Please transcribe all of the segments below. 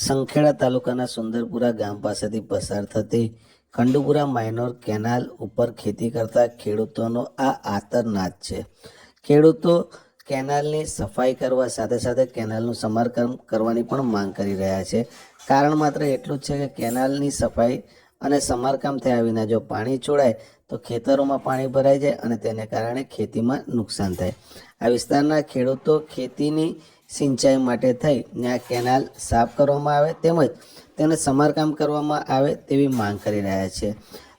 સંખેડા તાલુકાના સુંદરપુરા ગામ પાસેથી પસાર થતી ખંડુપુરા માઇનોર કેનાલ ઉપર ખેતી કરતા ખેડૂતોનો આ આતરનાદ છે. ખેડૂતો કેનાલની સફાઈ કરવા સાથે સાથે કેનાલનું સમારકામ કરવાની પણ માંગ કરી રહ્યા છે. કારણ માત્ર એટલું જ છે કે કેનાલની સફાઈ અને સમારકામ થયા વિના જો પાણી છોડાય તો ખેતરોમાં પાણી ભરાઈ જાય અને તેને કારણે ખેતીમાં નુકસાન થાય. આ વિસ્તારના ખેડૂતો ખેતીની સિંચાઈ માટે થઈ આ કેનાલ સાફ કરવામાં આવે તેમજ તેને સમારકામ કરવામાં આવે તેવી માંગ કરી રહ્યા છે.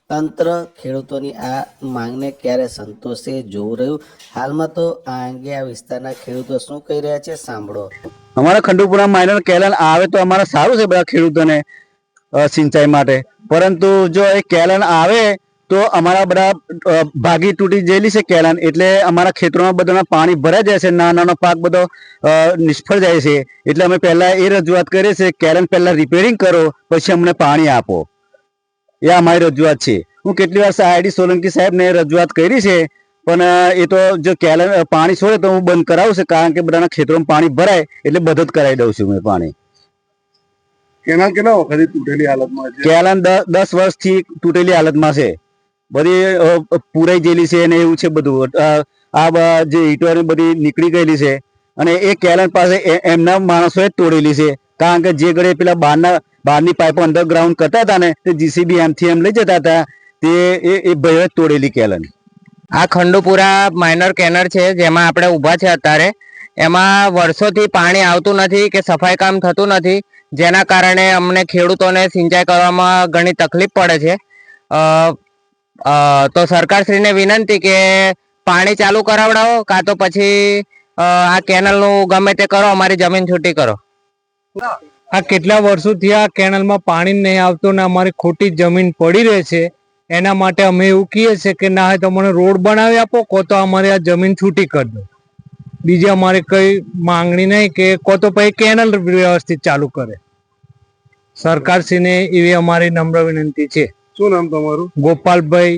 તંત્ર ખેડૂતોની આ માંગને ક્યારે સંતોષે જોવું રહ્યું. હાલમાં તો આ અંગે આ વિસ્તારના ખેડૂતો શું કહી રહ્યા છે સાંભળો. અમારા ખંડુપુરા માઇનર કેનાલ આવે તો અમારે સારું છે બધા ખેડૂતોને સિંચાઈ માટે, પરંતુ જો એ કેનાલ આવે તો અમારા બધા ભાગી તૂટી ગયેલી છે કેનાલ, એટલે અમારા ખેતરોમાં બધામાં પાણી ભરાઈ જાય છે, નાનો પાક બધો નિષ્ફળ જાય છે. એટલે અમે પહેલા એ રજૂઆત કરીએ છીએ કેનાલ પહેલા રિપેરિંગ કરો પછી અમને પાણી આપો, એ અમારી રજૂઆત છે. હું કેટલી વાર આઈડી સોલંકી સાહેબને રજૂઆત કરી છે, પણ એ તો જો કેનાલ પાણી છોડે તો હું બંધ કરાવું છું, કારણ કે બધાના ખેતરોમાં પાણી ભરાય એટલે બંધ જ કરાવી દઉં છું મેં પાણી. કેનાલ કેટલા વખતથી તૂટેલી હાલતમાં છે? કેનાલ 10 વર્ષથી તૂટેલી હાલતમાં છે, બધી પૂરાઈ ગયેલી છે અને એવું છે બધું. આ જે ઈંટો બધી નીકળી ગયેલી છે અને એ કેનાલ પાસે એમના માણસોએ તોડેલી છે, કારણ કે જે ઘડે પેલા બહારની પાઇપો અંડરગ્રાઉન્ડ કરતા હતા ને તે જીસીબી એમથી એમ લઈ જતા હતા, તે એ ભાઈઓએ તોડેલી કેનાલ. આ ખંડુપુરા માઇનર કેનાલ છે જેમાં આપણે ઊભા છે અત્યારે. એમાં વર્ષોથી પાણી આવતું નથી કે સફાઈ કામ થતું નથી, જેના કારણે અમને ખેડૂતોને સિંચાઈ કરવામાં ઘણી તકલીફ પડે છે. તો સરકારશ્રીને વિનંતી કે પાણી ચાલુ કરાવડાવો, કાં તો પછી આ કેનાલનું ગમે તે કરો, અમારી જમીન છૂટી કરો. આ કેટલા વર્ષોથી આ કેનાલમાં પાણી નહીં આવતું ને અમારી ખોટી જમીન પડી રહે છે. એના માટે અમે એવું કહીએ છીએ કે ના હોય તો મને રોડ બનાવી આપો, કો તો અમારી આ જમીન છૂટી કરી દો. બીજી અમારી કઈ માંગણી નહીં, કે કો તો પછી કેનાલ વ્યવસ્થિત ચાલુ કરે. સરકારશ્રીને એવી અમારી નમ્ર વિનંતી છે. શું નામ તમારું? ગોપાલભાઈ